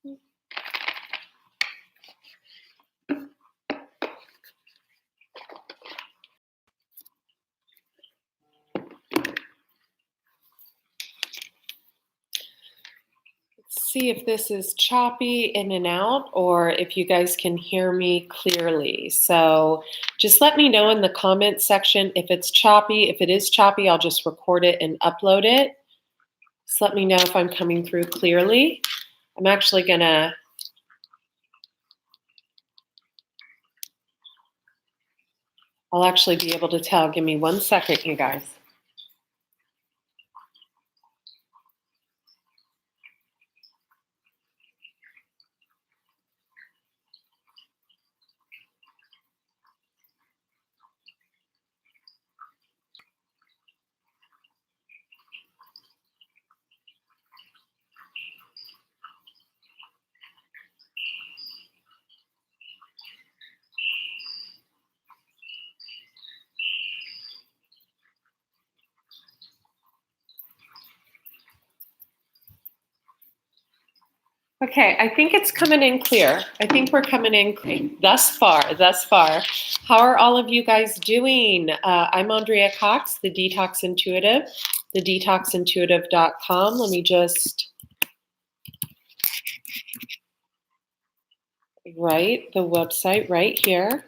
See if this is choppy in and out or if you guys can hear me clearly. So just let me know in the comment section if it's choppy. If it is choppy, I'll just record it and upload it. Just let me know if I'm coming through clearly. I'm actually gonna I'll actually be able to tell. Give me 1 second, you guys. Okay, I think it's coming in clear. I think we're coming in clear. Thus far. How are all of you guys doing? I'm Andrea Cox, the Detox Intuitive, thedetoxintuitive.com. Let me just write the website right here.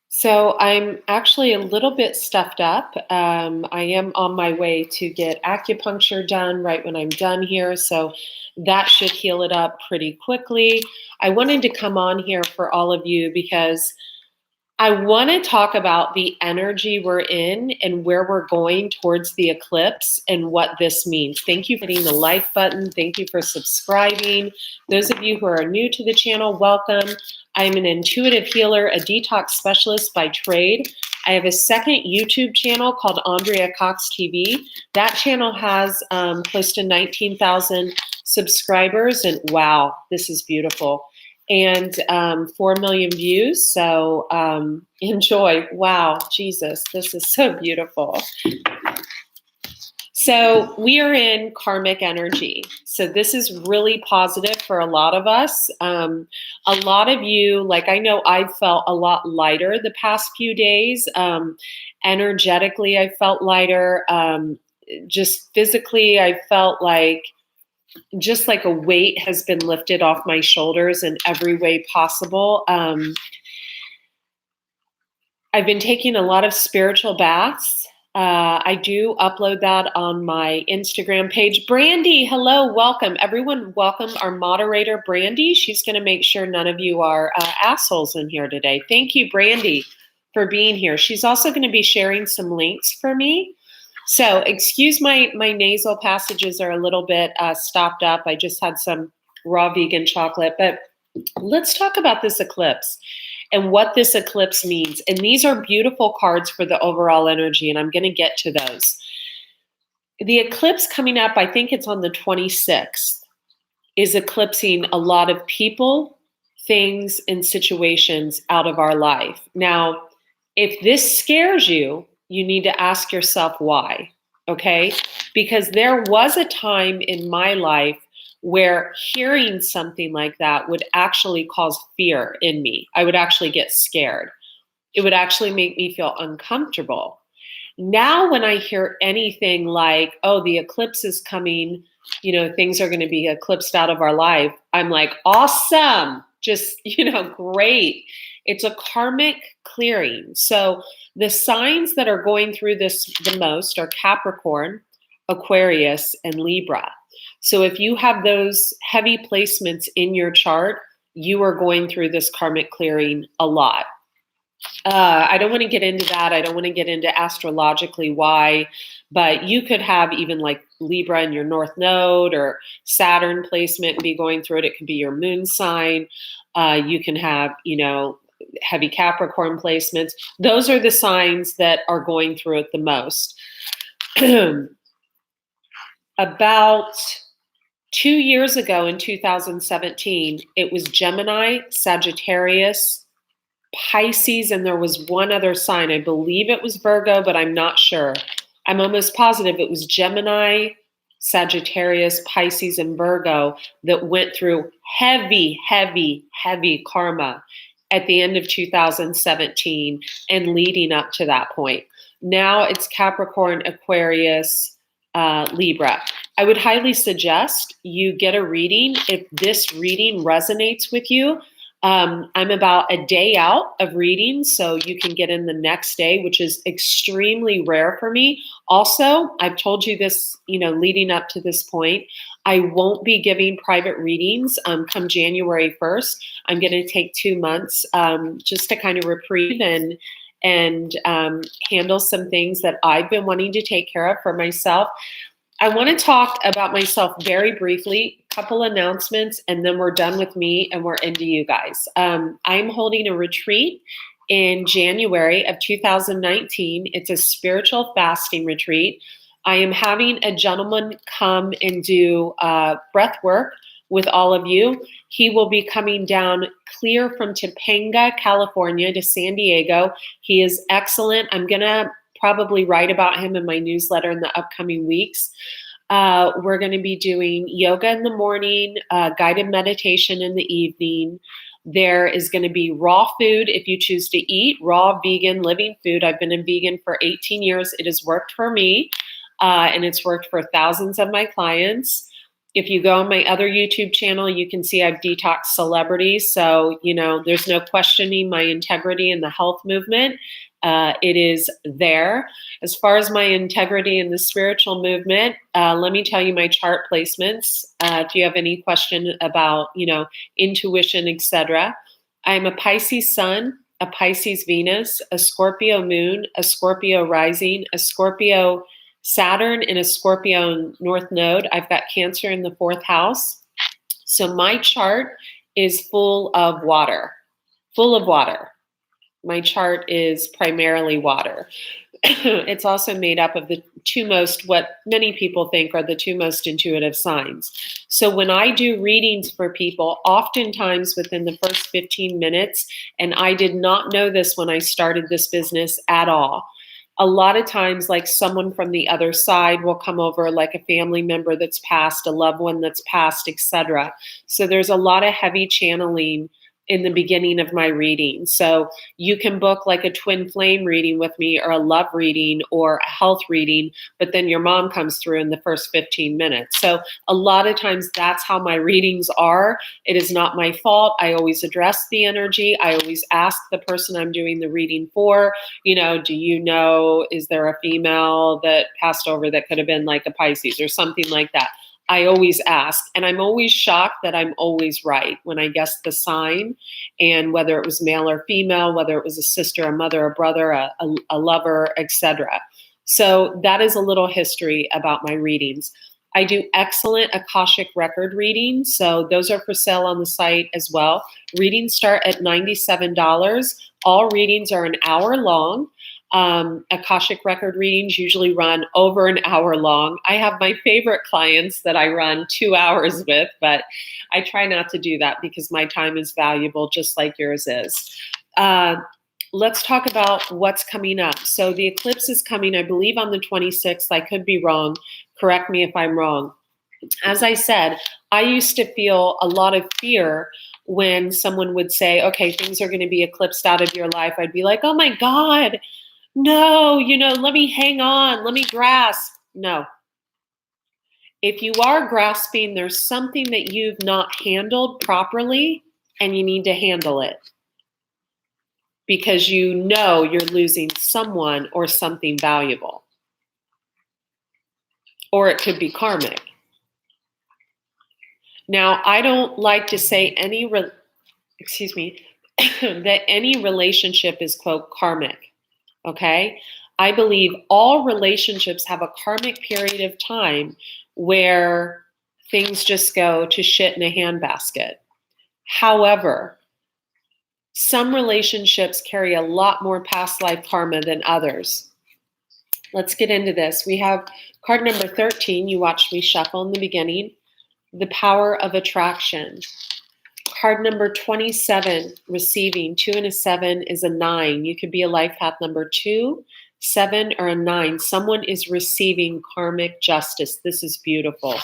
So I'm actually a little bit stuffed up. I am on my way to get acupuncture done right when I'm done here. So that should heal it up pretty quickly. I wanted to come on here for all of you because I want to talk about the energy we're in and where we're going towards the eclipse and what this means. Thank you for hitting the like button. Thank you for subscribing. Those of you who are new to the channel, welcome. I'm an intuitive healer, a detox specialist by trade. I have a second YouTube channel called Andrea Cox TV. That channel has close to 19,000 subscribers, and wow, this is beautiful. And 4 million views. So enjoy. Wow, Jesus, this is so beautiful. So we are in karmic energy. So this is really positive for a lot of us. A lot of you, like I know I've felt a lot lighter the past few days. Energetically, I felt lighter. Just physically, I felt like just like a weight has been lifted off my shoulders in every way possible. I've been taking a lot of spiritual baths. I do upload that on my Instagram page. Brandy, hello, welcome. Everyone, welcome our moderator, Brandy. She's going to make sure none of you are assholes in here today. Thank you, Brandy, for being here. She's also going to be sharing some links for me. So excuse my nasal passages are a little bit stopped up. I just had some raw vegan chocolate, but let's talk about this eclipse and what this eclipse means. And these are beautiful cards for the overall energy, and I'm going to get to those. The eclipse coming up, I think it's on the 26th, is eclipsing a lot of people, things, and situations out of our life. Now, if this scares you, you need to ask yourself why, okay? Because there was a time in my life where hearing something like that would actually cause fear in me. I would actually get scared. It would actually make me feel uncomfortable. Now, when I hear anything like, oh, the eclipse is coming, you know, things are going to be eclipsed out of our life, I'm like, awesome, just, great. It's a karmic clearing. So the signs that are going through this the most are Capricorn, Aquarius, and Libra. So if you have those heavy placements in your chart, you are going through this karmic clearing a lot. I don't want to get into that. I don't want to get into astrologically why, but you could have even like Libra in your North Node or Saturn placement and be going through it. It could be your moon sign. You can have, heavy Capricorn placements. Those are the signs that are going through it the most. About 2 years ago in 2017, it was Gemini, Sagittarius, Pisces, and there was one other sign. I believe it was Virgo, but I'm not sure. I'm almost positive it was Gemini, Sagittarius, Pisces, and Virgo that went through heavy, heavy, heavy karma at the end of 2017 and leading up to that point. Now it's Capricorn, Aquarius, Libra. I would highly suggest you get a reading if this reading resonates with you. I'm about a day out of readings, so you can get in the next day, which is extremely rare for me. Also, I've told you this, leading up to this point, I won't be giving private readings come January 1st. I'm going to take 2 months just to kind of reprieve and handle some things that I've been wanting to take care of for myself. I want to talk about myself very briefly, a couple announcements, and then we're done with me and we're into you guys. I'm holding a retreat in January of 2019. It's a spiritual fasting retreat. I am having a gentleman come and do breath work with all of you. He will be coming down clear from Topanga, California to San Diego. He is excellent. I'm going to probably write about him in my newsletter in the upcoming weeks. We're going to be doing yoga in the morning, guided meditation in the evening. There is going to be raw food if you choose to eat, raw, vegan, living food. I've been a vegan for 18 years. It has worked for me, and it's worked for thousands of my clients. If you go on my other YouTube channel, you can see I've detoxed celebrities. So, there's no questioning my integrity in the health movement. It is there. As far as my integrity in the spiritual movement, let me tell you my chart placements. If you have any question about, intuition, etc. I'm a Pisces sun, a Pisces Venus, a Scorpio moon, a Scorpio rising, a Scorpio Saturn, and a Scorpio North Node. I've got Cancer in the 4th house. So my chart is full of water. My chart is primarily water. It's also made up of the what many people think are the 2 most intuitive signs. So when I do readings for people, oftentimes within the first 15 minutes, and I did not know this when I started this business at all, a lot of times, like someone from the other side will come over, like a family member that's passed, a loved one that's passed, etc. So there's a lot of heavy channeling in the beginning of my reading. So you can book like a twin flame reading with me, or a love reading, or a health reading, but then your mom comes through in the first 15 minutes. So a lot of times that's how my readings are. It is not my fault. I always address the energy. I always ask the person I'm doing the reading for, is there a female that passed over that could have been like a Pisces or something like that? I always ask, and I'm always shocked that I'm always right when I guess the sign, and whether it was male or female, whether it was a sister, a mother, a brother, a lover, etc. So that is a little history about my readings. I do excellent Akashic record readings, so those are for sale on the site as well. Readings start at $97. All readings are an hour long. Akashic record readings usually run over an hour long. I have my favorite clients that I run 2 hours with, but I try not to do that because my time is valuable, just like yours is. Let's talk about what's coming up. So the eclipse is coming, I believe, on the 26th. I could be wrong. Correct me if I'm wrong. As I said, I used to feel a lot of fear when someone would say, okay, things are going to be eclipsed out of your life. I'd be like, oh my God, no, let me hang on, let me grasp. No. If you are grasping, there's something that you've not handled properly, and you need to handle it. Because you're losing someone or something valuable. Or it could be karmic. Now, I don't like to say that any relationship is, quote, karmic. Okay? I believe all relationships have a karmic period of time where things just go to shit in a handbasket. However, some relationships carry a lot more past life karma than others. Let's get into this. We have card number 13. You watched me shuffle in the beginning. The power of attraction. Card number 27, receiving. 2 and a 7 is a 9. You could be a life path number 2, 7, or a 9. Someone is receiving karmic justice. This is beautiful.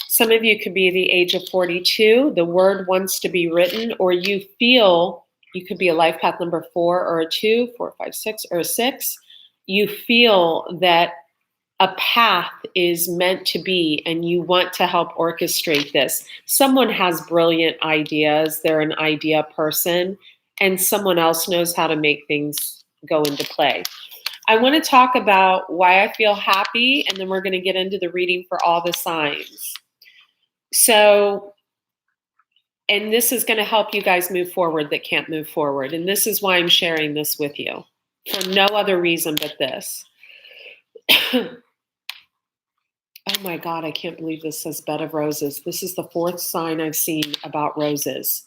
Some of you could be the age of 42. The word wants to be written, or you feel you could be a life path number 4 or a 2, 4, 5, 6, or a 6. You feel that a path is meant to be, and you want to help orchestrate this. Someone has brilliant ideas. They're an idea person, and someone else knows how to make things go into play. I want to talk about why I feel happy, and then we're going to get into the reading for all the signs. So, and this is going to help you guys move forward that can't move forward. And this is why I'm sharing this with you, for no other reason but this. Oh my God, I can't believe this says bed of roses. This is the 4th sign I've seen about roses.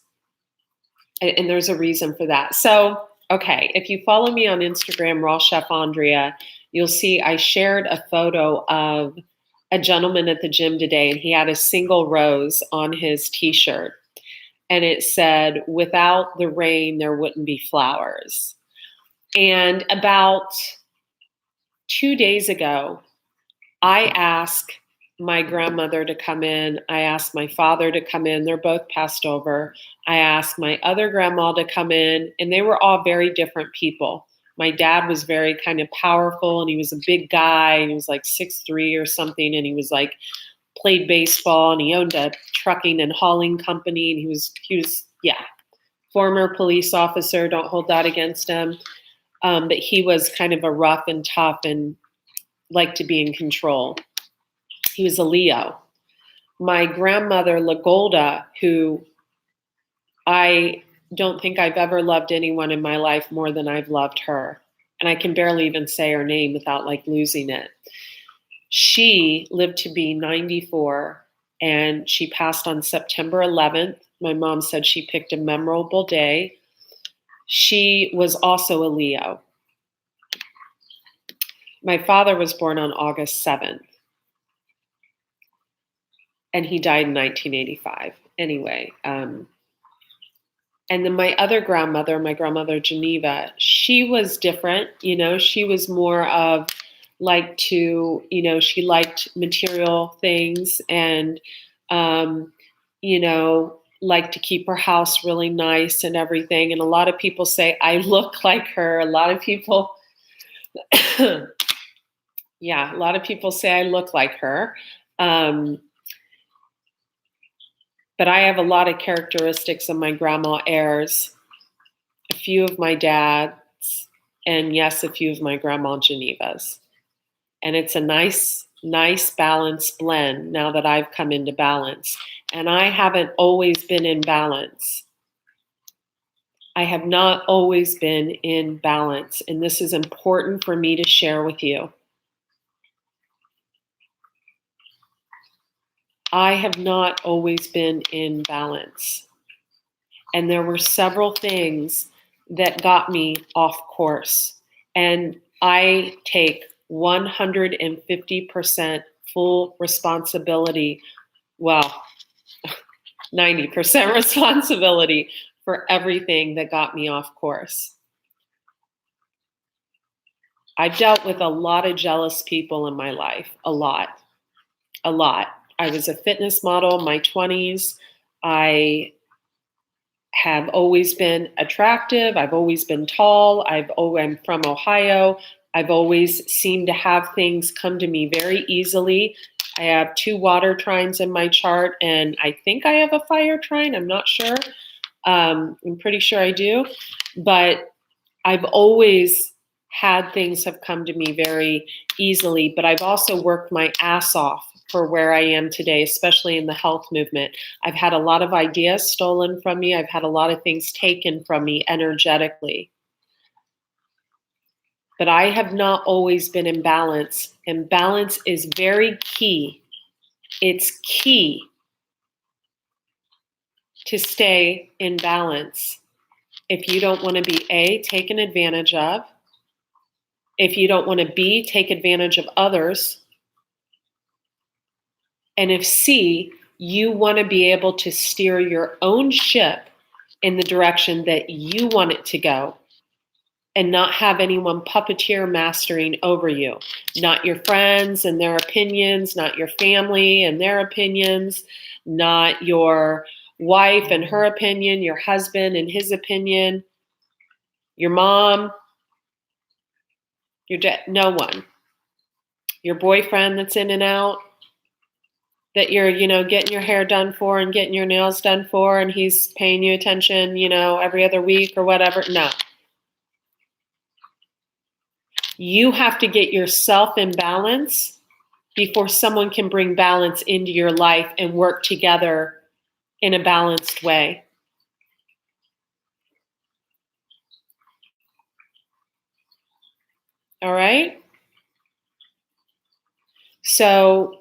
And there's a reason for that. So, okay, if you follow me on Instagram, Raw Chef Andrea, you'll see I shared a photo of a gentleman at the gym today, and he had a single rose on his t-shirt. And it said, without the rain, there wouldn't be flowers. And about 2 days ago, I asked my grandmother to come in. I asked my father to come in. They're both passed over. I asked my other grandma to come in, and they were all very different people. My dad was very kind of powerful, and he was a big guy, and he was like 6'3" or something, and he was like played baseball, and he owned a trucking and hauling company, and he was former police officer. Don't hold that against him. But he was kind of a rough and tough and liked to be in control. He was a Leo. My grandmother, LaGolda, who I don't think I've ever loved anyone in my life more than I've loved her. And I can barely even say her name without like losing it. She lived to be 94, and she passed on September 11th. My mom said she picked a memorable day. She was also a Leo. My father was born on August 7th, and he died in 1985. Anyway, and then my other grandmother, my grandmother Geneva, she was different. You know, she was more of she liked material things, and, liked to keep her house really nice and everything. And a lot of people say I look like her. A lot of people, a lot of people say I look like her. But I have a lot of characteristics of my grandma Ayres, a few of my dad's, and yes, a few of my grandma Geneva's. And it's a nice balanced blend now that I've come into balance. And I haven't always been in balance. I have not always been in balance. And this is important for me to share with you. I have not always been in balance. And there were several things that got me off course. And I take 150% full responsibility, 90% responsibility for everything that got me off course. I've dealt with a lot of jealous people in my life, a lot. I was a fitness model in my 20s. I have always been attractive. I've always been tall. I'm from Ohio. I've always seemed to have things come to me very easily. I have 2 water trines in my chart, and I think I have a fire trine. I'm not sure. I'm pretty sure I do. But I've always had things have come to me very easily, but I've also worked my ass off for where I am today, especially in the health movement. I've had a lot of ideas stolen from me. I've had a lot of things taken from me energetically. But I have not always been in balance, and balance is very key. It's key to stay in balance. If you don't want to be A, taken advantage of. If you don't want to B, take advantage of others. And if C, You want to be able to steer your own ship in the direction that you want it to go and not have anyone puppeteer mastering over you. Not your friends and their opinions, not your family and their opinions, not your wife and her opinion, your husband and his opinion, your mom, your dad, no one. Your boyfriend that's in and out, that you're, getting your hair done for and getting your nails done for, and he's paying you attention, every other week or whatever. No. You have to get yourself in balance before someone can bring balance into your life and work together in a balanced way. All right? So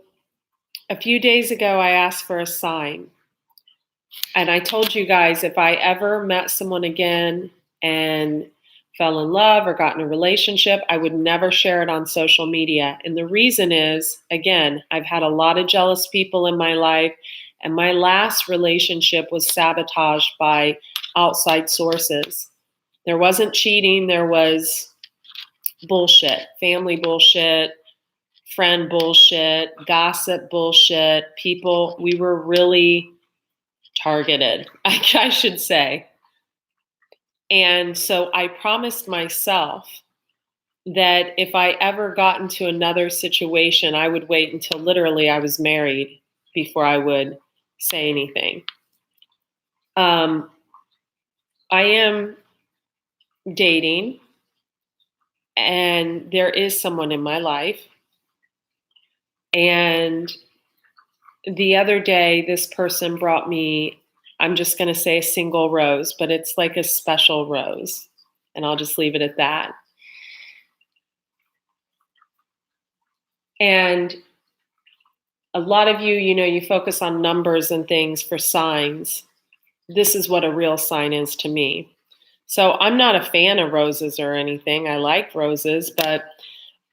a few days ago, I asked for a sign. And I told you guys, if I ever met someone again and fell in love or got in a relationship, I would never share it on social media. And the reason is, again, I've had a lot of jealous people in my life, and my last relationship was sabotaged by outside sources. There wasn't cheating, there was bullshit, family bullshit, friend bullshit, gossip bullshit. People, we were really targeted, I should say. And so I promised myself that if I ever got into another situation, I would wait until literally I was married before I would say anything. I am dating, and there is someone in my life. And the other day, this person brought me, I'm just going to say a single rose, but it's like a special rose. And I'll just leave it at that. And a lot of you, you focus on numbers and things for signs. This is what a real sign is to me. So I'm not a fan of roses or anything. I like roses, but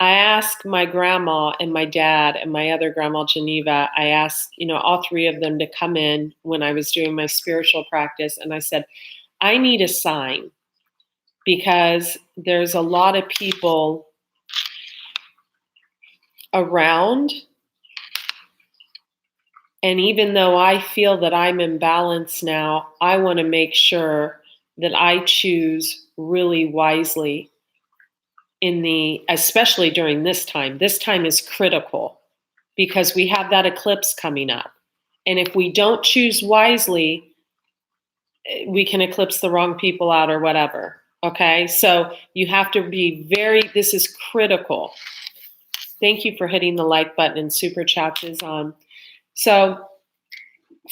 I asked my grandma and my dad and my other grandma, Geneva, I asked, all three of them to come in when I was doing my spiritual practice. And I said, I need a sign, because there's a lot of people around. And even though I feel that I'm in balance now, I want to make sure that I choose really wisely especially during this time. This time is critical because we have that eclipse coming up. And if we don't choose wisely, we can eclipse the wrong people out or whatever. Okay. So you have to be this is critical. Thank you for hitting the like button, and super chats is on. So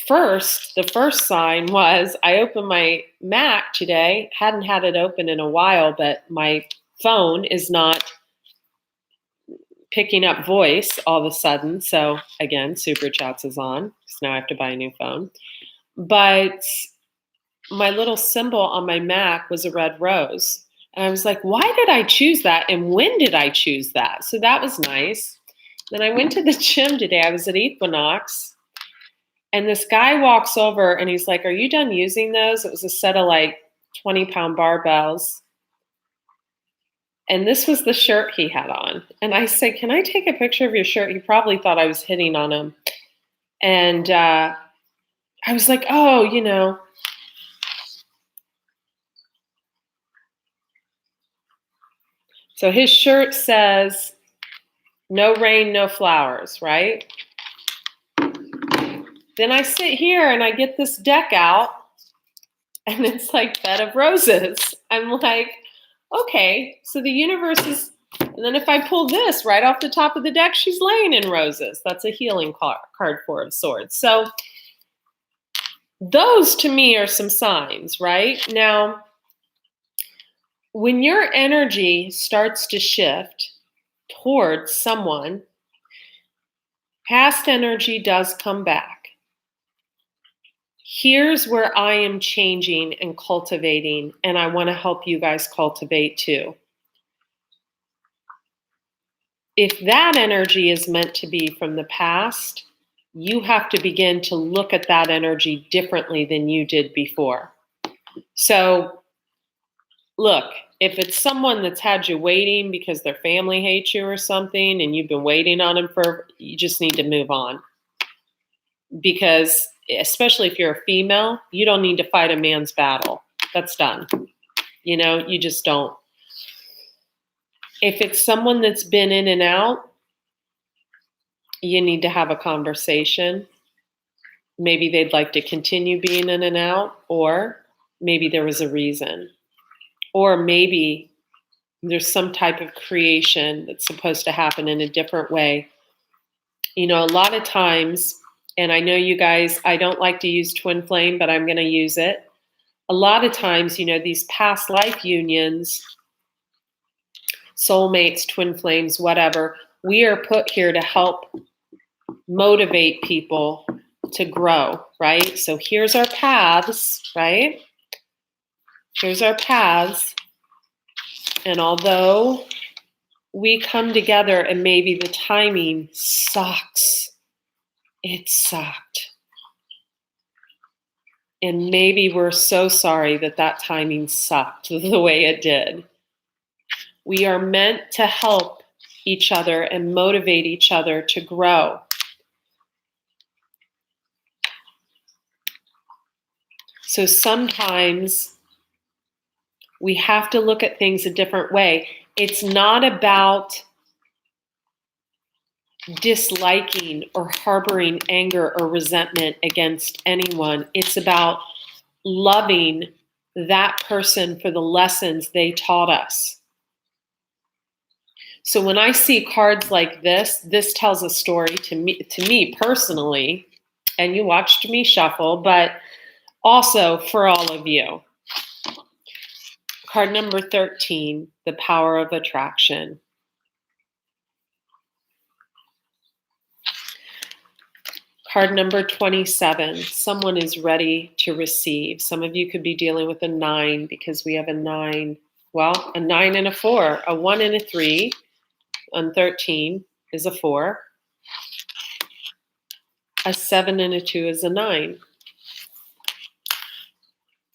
the first sign was I opened my Mac today, hadn't had it open in a while, but my phone is not picking up voice all of a sudden. So again, super chats is on, because now I have to buy a new phone. But my little symbol on my Mac was a red rose. And I was like, why did I choose that? And when did I choose that? So that was nice. Then I went to the gym today. I was at Equinox. And this guy walks over and he's like, are you done using those? It was a set of like 20-pound barbells. And this was the shirt he had on. And I said, can I take a picture of your shirt? He probably thought I was hitting on him. And I was like, oh, So his shirt says, no rain, no flowers, right? Then I sit here and I get this deck out, and it's like bed of roses. I'm like, okay, so the universe is, and then if I pull this right off the top of the deck, she's laying in roses. That's a healing card, Four of Swords. So those to me are some signs, right? Now, when your energy starts to shift towards someone, past energy does come back. Here's where I am changing and cultivating, and I want to help you guys cultivate too. If that energy is meant to be from the past, you have to begin to look at that energy differently than you did before. So, look, if it's someone that's had you waiting because their family hates you or something and you've been waiting on them you just need to move on. Because especially if you're a female, you don't need to fight a man's battle. That's done. You just don't. If it's someone that's been in and out, you need to have a conversation. Maybe they'd like to continue being in and out, or maybe there was a reason. Or maybe there's some type of creation that's supposed to happen in a different way. A lot of times, and I know you guys, I don't like to use twin flame, but I'm going to use it. A lot of times, these past life unions, soulmates, twin flames, whatever, we are put here to help motivate people to grow, right? So here's our paths, right? Here's our paths. And although we come together and maybe the timing sucks, it sucked. And maybe we're so sorry that timing sucked the way it did. We are meant to help each other and motivate each other to grow. So sometimes we have to look at things a different way. It's not about disliking or harboring anger or resentment against anyone. It's about loving that person for the lessons they taught us. So when I see cards like this tells a story to me personally, and you watched me shuffle, but also for all of you. Card number 13, the power of attraction. Card number 27, someone is ready to receive. Some of you could be dealing with a 9 because we have a 9. Well, a 9 and a 4, a 1 and a 3 on 13 is a 4. A 7 and a 2 is a 9.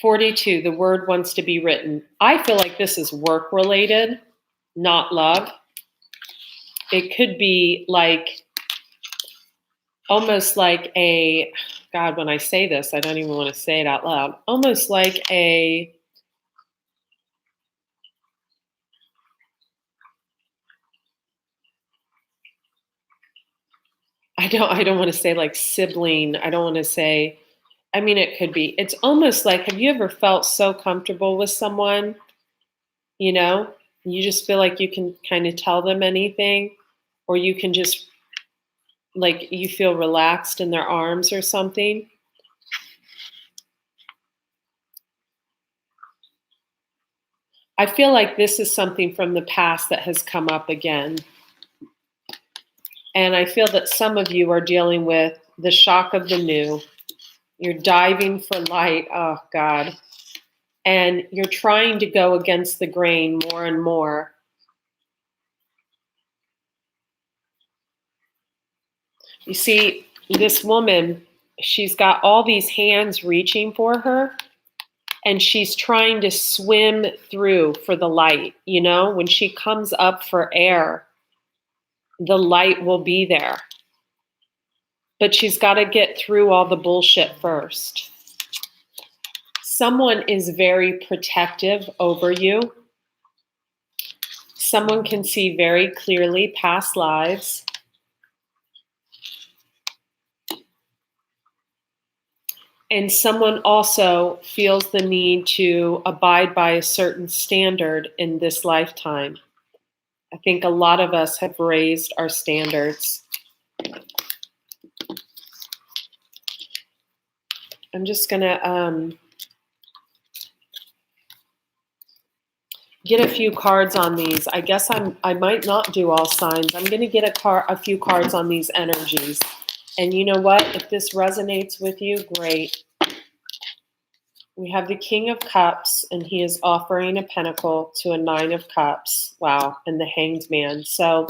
42, the word wants to be written. I feel like this is work related, not love. It could be like, almost like a, God, when I say this, I don't even want to say it out loud. Almost like a, I don't want to say like sibling. I don't want to say, it could be. It's almost like, have you ever felt so comfortable with someone, you just feel like you can kind of tell them anything, or you can just, like, you feel relaxed in their arms or something. I feel like this is something from the past that has come up again. And I feel that some of you are dealing with the shock of the new. You're diving for light. Oh, God. And you're trying to go against the grain more and more. You see, this woman, she's got all these hands reaching for her, and she's trying to swim through for the light. When she comes up for air, the light will be there. But she's got to get through all the bullshit first. Someone is very protective over you. Someone can see very clearly past lives. And someone also feels the need to abide by a certain standard in this lifetime. I think a lot of us have raised our standards. I'm just going to get a few cards on these. I guess I might not do all signs. I'm going to get a few cards on these energies. And you know what? If this resonates with you, great. We have the King of Cups, and he is offering a pentacle to a 9 of Cups. Wow. And the Hanged Man. So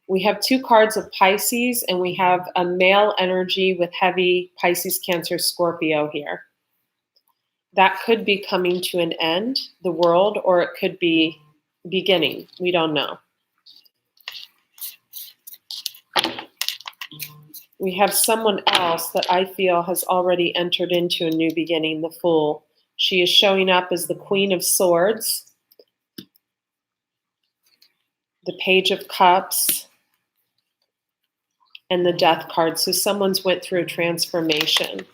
We have 2 cards of Pisces, and we have a male energy with heavy Pisces, Cancer, Scorpio here. That could be coming to an end, the world, or it could be beginning. We don't know. We have someone else that I feel has already entered into a new beginning, the Fool. She is showing up as the Queen of Swords, the Page of Cups, and the Death card. So someone's went through a transformation.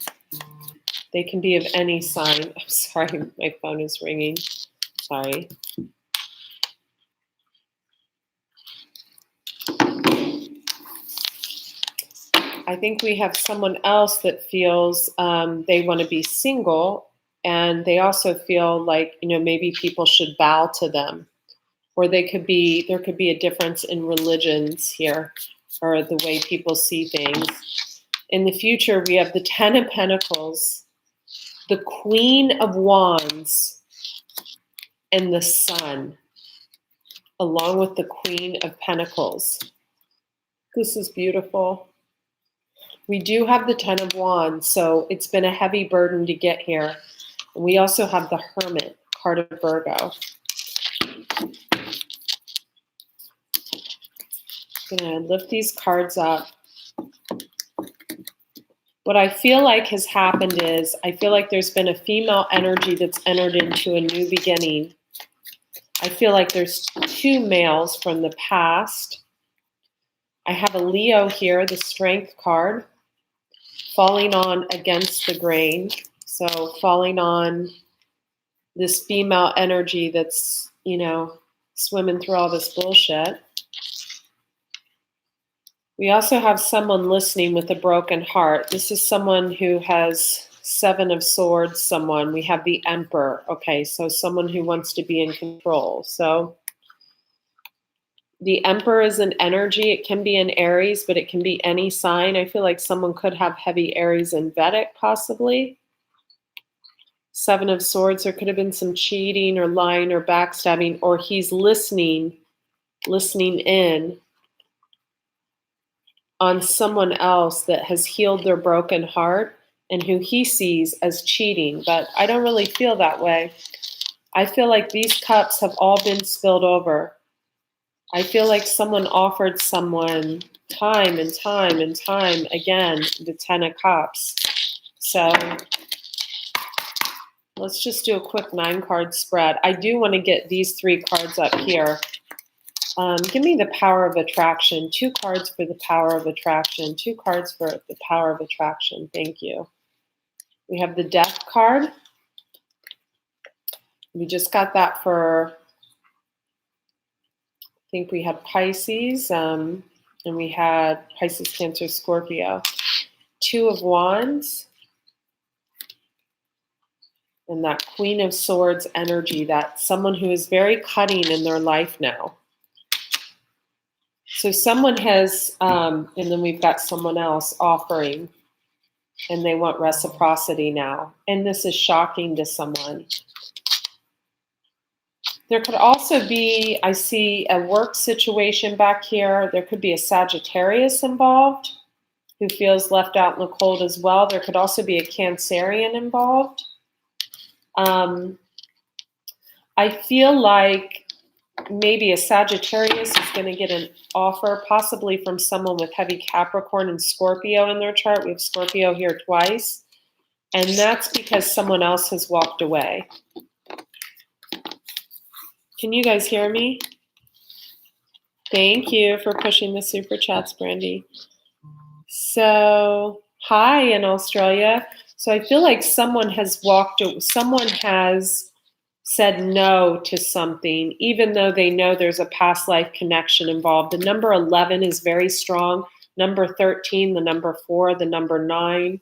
They can be of any sign. I'm sorry, my phone is ringing. Sorry. I think we have someone else that feels they want to be single, and they also feel like, maybe people should bow to them, or there could be a difference in religions here, or the way people see things. In the future, we have the 10 of Pentacles, the Queen of Wands, and the Sun, along with the Queen of Pentacles. This is beautiful. We do have the 10 of Wands, so it's been a heavy burden to get here. And we also have the Hermit, card of Virgo. I'm going to lift these cards up. What I feel like has happened is, I feel like there's been a female energy that's entered into a new beginning. I feel like there's 2 males from the past. I have a Leo here, the Strength card, falling on against the grain. So falling on this female energy that's, swimming through all this bullshit. We also have someone listening with a broken heart. This is someone who has 7 of Swords, someone. We have the Emperor. Okay, so someone who wants to be in control. So the Emperor is an energy. It can be in Aries, but it can be any sign. I feel like someone could have heavy Aries and Vedic, possibly. 7 of Swords, there could have been some cheating or lying or backstabbing, or he's listening in on someone else that has healed their broken heart and who he sees as cheating. But I don't really feel that way. I feel like these cups have all been spilled over. I feel like someone offered someone time and time and time again the 10 of Cups. So let's just do a quick 9-card spread. I do want to get these 3 cards up here. Give me the Power of Attraction. 2 cards for the Power of Attraction. 2 cards for the Power of Attraction. Thank you. We have the Death card. We just got that for, I think we had Pisces, and we had Pisces, Cancer, Scorpio. 2 of Wands. And that Queen of Swords energy, that someone who is very cutting in their life now. So someone has, and then we've got someone else offering, and they want reciprocity now. And this is shocking to someone. There could also be, I see a work situation back here. There could be a Sagittarius involved who feels left out in the cold as well. There could also be a Cancerian involved. I feel like maybe a Sagittarius is going to get an offer, possibly from someone with heavy Capricorn and Scorpio in their chart. We have Scorpio here twice. And that's because someone else has walked away. Can you guys hear me? Thank you for pushing the super chats, Brandy. So, hi in Australia. So I feel like someone has said no to something, even though they know there's a past life connection involved. The number 11 is very strong. Number 13, the number 4, the number 9.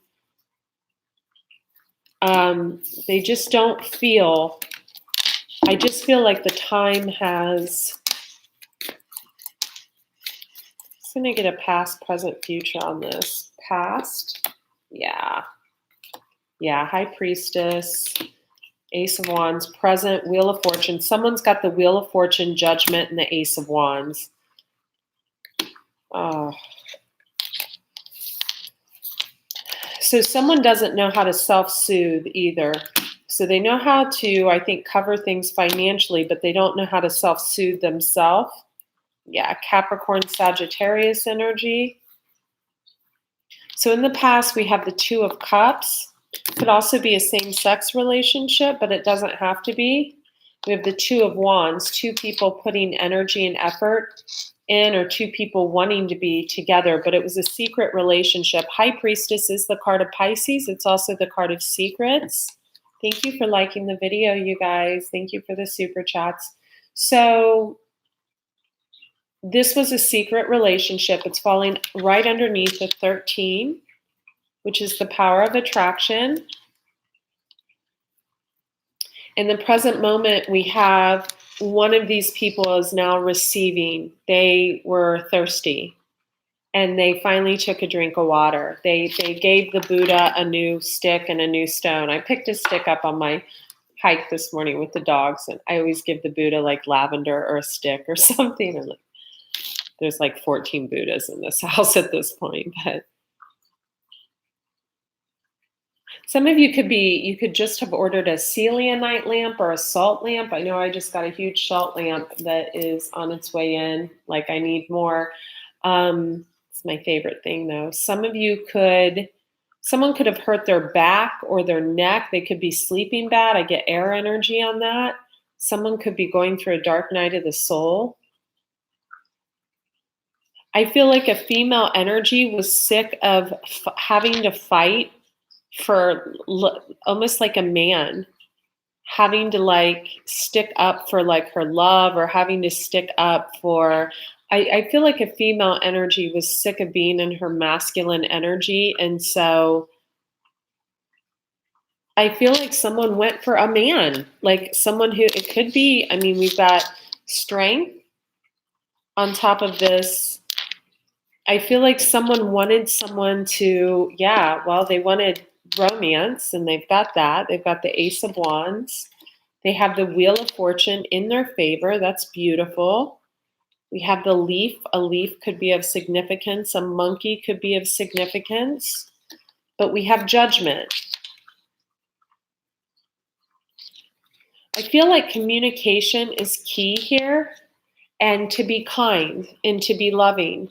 They just don't feel, I just feel like the time has, I'm going to get a past, present, future on this. Past, yeah. Yeah, High Priestess. Ace of Wands, present, Wheel of Fortune. Someone's got the Wheel of Fortune, Judgment, and the Ace of Wands. Oh. So someone doesn't know how to self-soothe either. So they know how to, I think, cover things financially, but they don't know how to self-soothe themselves. Yeah, Capricorn, Sagittarius energy. So in the past, we have the Two of Cups. Could also be a same-sex relationship, but it doesn't have to be. We have the Two of Wands, two people putting energy and effort in, or two people wanting to be together, but it was a secret relationship. High Priestess is the card of Pisces. It's also the card of secrets. Thank you for liking the video, you guys. Thank you for the super chats. So this was a secret relationship. It's falling right underneath the 13, which is the power of attraction. In the present moment, we have one of these people is now receiving. They were thirsty and they finally took a drink of water. They gave the Buddha a new stick and a new stone. I picked a stick up on my hike this morning with the dogs, and I always give the Buddha like lavender or a stick or something. And there's like 14 Buddhas in this house at this point, but some of you could just have ordered a selenite lamp or a salt lamp. I know I just got a huge salt lamp that is on its way in. Like, I need more. It's my favorite thing though. Someone could have hurt their back or their neck. They could be sleeping bad. I get air energy on that. Someone could be going through a dark night of the soul. I feel like a female energy was sick of having to fight for almost like a man, having to like stick up for like her love, or having to stick up for, I feel like a female energy was sick of being in her masculine energy. And so I feel like someone went for a man, like someone who, it could be, I mean, we've got strength on top of this. I feel like someone wanted someone to, they wanted romance, and they've got that. They've got the Ace of Wands. They have the Wheel of Fortune in their favor. That's beautiful. We have the leaf. A leaf could be of significance. A monkey could be of significance. But we have Judgment. I feel like communication is key here, and to be kind and to be loving.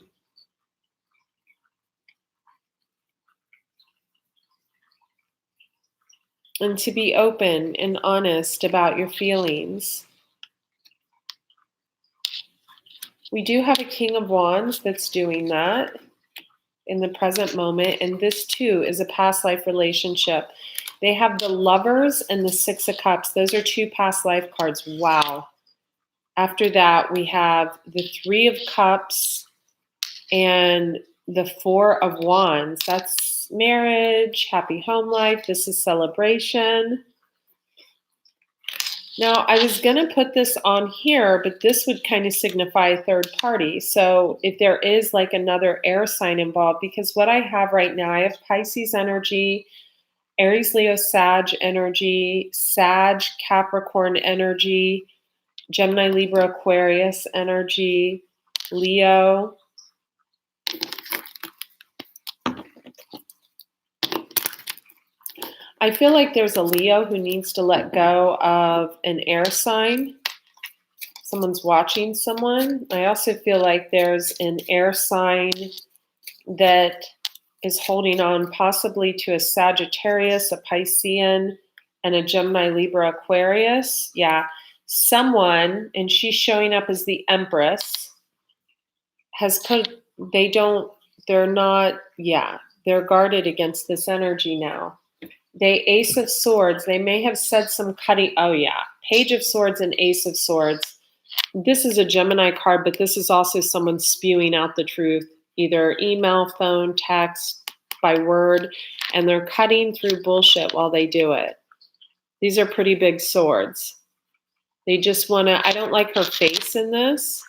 And to be open and honest about your feelings. We do have a King of Wands that's doing that in the present moment, and this too is a past life relationship. They have the Lovers and the Six of Cups. Those are two past life cards. Wow. After that, we have the Three of Cups and the Four of Wands. That's marriage, happy home life. This is celebration. Now, I was going to put this on here, but this would kind of signify a third party. So if there is like another air sign involved, because what I have right now, I have Pisces energy, Aries, Leo, Sag energy, Sag, Capricorn energy, Gemini, Libra, Aquarius energy, Leo. I feel like there's a Leo who needs to let go of an air sign. Someone's watching someone. I also feel like there's an air sign that is holding on possibly to a Sagittarius, a Piscean, and a Gemini, Libra, Aquarius. Yeah, someone, and she's showing up as the Empress, has put, they're guarded against this energy now. They Ace of Swords. They may have said some cutting. Oh yeah, Page of Swords and Ace of Swords. This is a Gemini card, but this is also someone spewing out the truth, either email, phone, text, by word, and they're cutting through bullshit while they do it. These are pretty big swords. They just want to, I don't like her face in this.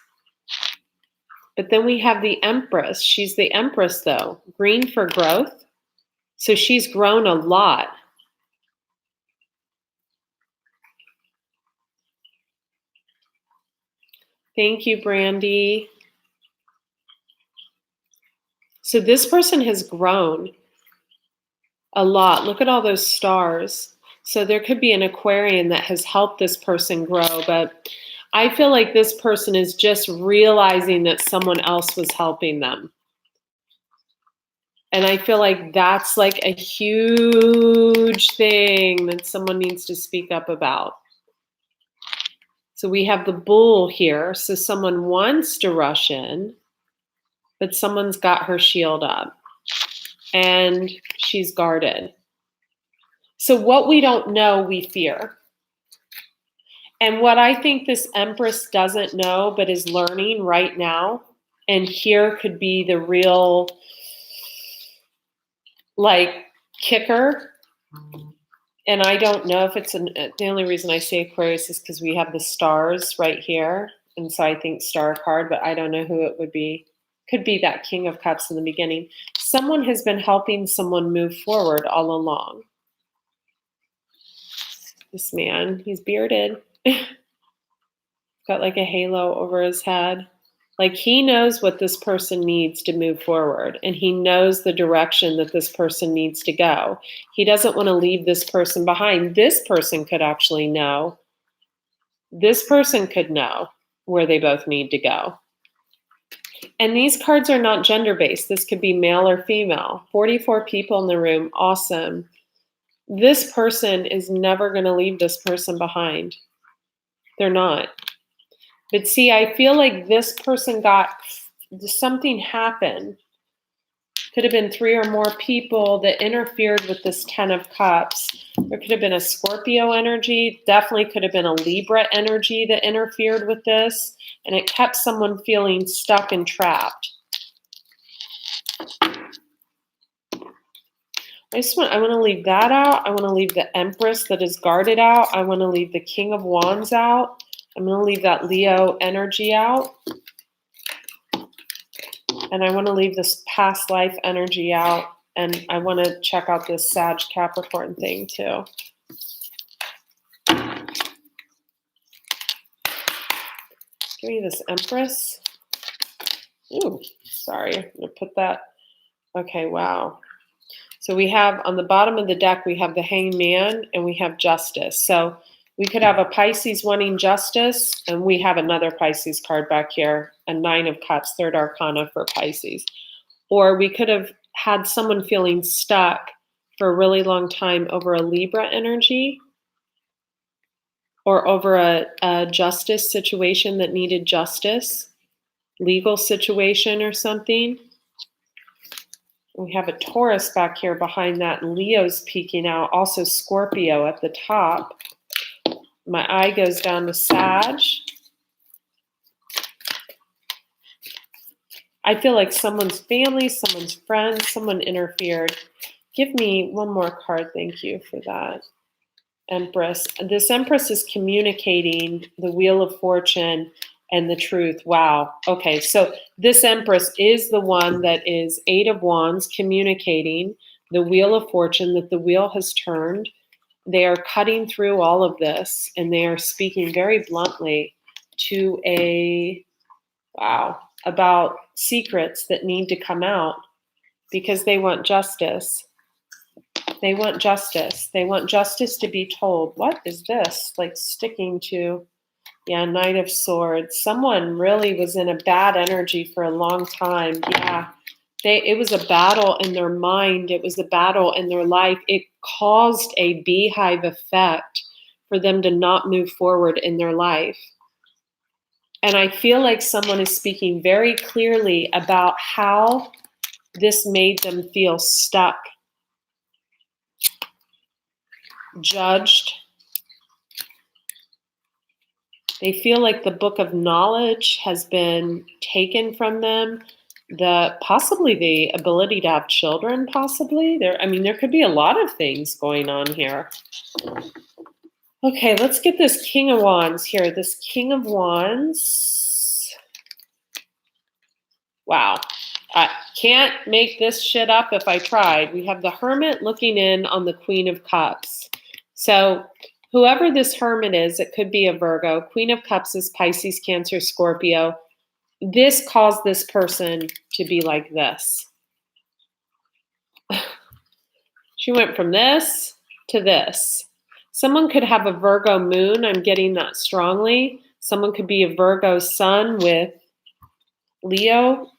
But then we have the Empress. She's the Empress though. Green for growth. So she's grown a lot. Thank you, Brandy. So this person has grown a lot. Look at all those stars. So there could be an Aquarian that has helped this person grow, but I feel like this person is just realizing that someone else was helping them. And I feel like that's like a huge thing that someone needs to speak up about. So we have the bull here. So someone wants to rush in, but someone's got her shield up and she's guarded. So what we don't know, we fear. And what I think this Empress doesn't know, but is learning right now, and here could be the real, like, kicker. And I don't know if it's the only reason I say Aquarius is because we have the stars right here. And so I think star card, but I don't know who it would be. Could be that King of Cups in the beginning. Someone has been helping someone move forward all along. This man, he's bearded. Got like a halo over his head. Like he knows what this person needs to move forward, and he knows the direction that this person needs to go. He doesn't want to leave this person behind. This person could actually know. This person could know where they both need to go. And these cards are not gender-based. This could be male or female. 44 people in the room. Awesome. This person is never going to leave this person behind. They're not. But see, I feel like this person got something happened. Could have been 3 or more people that interfered with this 10 of Cups. There could have been a Scorpio energy. Definitely could have been a Libra energy that interfered with this. And it kept someone feeling stuck and trapped. I want to leave that out. I want to leave the Empress that is guarded out. I want to leave the King of Wands out. I'm going to leave that Leo energy out. And I want to leave this past life energy out. And I want to check out this Sag Capricorn thing too. Give me this Empress. Ooh, sorry. I'm going to put that. Okay, wow. So we have on the bottom of the deck, we have the Hanged Man and we have Justice. So we could have a Pisces wanting justice, and we have another Pisces card back here, a 9 of Cups, third arcana for Pisces. Or we could have had someone feeling stuck for a really long time over a Libra energy, or over a justice situation that needed justice, legal situation or something. We have a Taurus back here behind that, and Leo's peeking out, also Scorpio at the top. My eye goes down to Sag. I feel like someone's family, someone's friends, someone interfered. Give me one more card. Thank you for that. Empress. This Empress is communicating the Wheel of Fortune and the truth. Wow. Okay, so this Empress is the one that is 8 of Wands communicating the Wheel of Fortune, that the wheel has turned. They are cutting through all of this, and they are speaking very bluntly to about secrets that need to come out because they want justice. They want justice. They want justice to be told. What is this? Like sticking to, yeah, Knight of Swords. Someone really was in a bad energy for a long time. Yeah. It was a battle in their mind. It was a battle in their life. It caused a beehive effect for them to not move forward in their life. And I feel like someone is speaking very clearly about how this made them feel stuck, judged. They feel like the book of knowledge has been taken from them. Possibly the ability to have children, possibly. There could be a lot of things going on here. Okay, let's get this King of Wands here. This King of Wands. Wow. I can't make this shit up if I tried. We have the Hermit looking in on the Queen of Cups. So whoever this Hermit is, it could be a Virgo. Queen of Cups is Pisces, Cancer, Scorpio. This caused this person to be like this. She went from this to this. Someone could have a Virgo moon. I'm getting that strongly. Someone could be a Virgo sun with Leo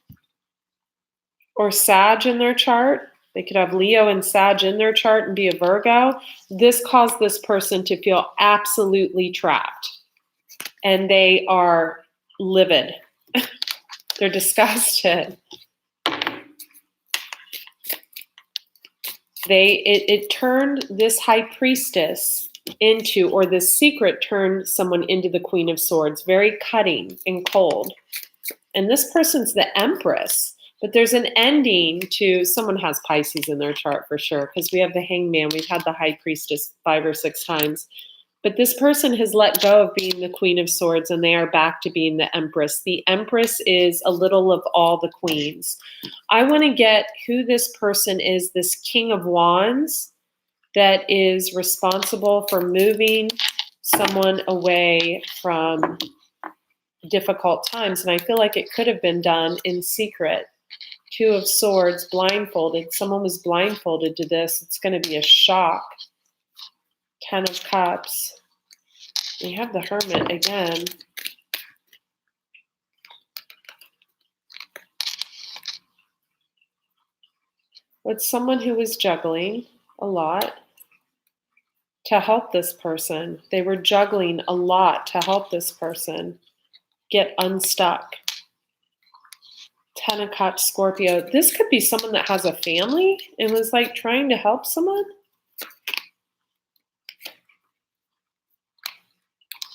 or Sag in their chart. They could have Leo and Sag in their chart and be a Virgo. This caused this person to feel absolutely trapped. And they are livid. They're disgusted. It turned this high priestess into, or this secret turned someone into the Queen of Swords, very cutting and cold. And this person's the Empress, but there's an ending to, someone has Pisces in their chart for sure, because we have the Hangman, we've had the High Priestess 5 or 6 times. But this person has let go of being the Queen of Swords and they are back to being the Empress. The Empress is a little of all the queens. I want to get who this person is, this King of Wands that is responsible for moving someone away from difficult times. And I feel like it could have been done in secret. 2 of Swords, blindfolded. Someone was blindfolded to this. It's going to be a shock. 10 of Cups. We have the Hermit again. With someone who was juggling a lot to help this person. They were juggling a lot to help this person get unstuck. 10 of Cups, Scorpio. This could be someone that has a family and was like trying to help someone.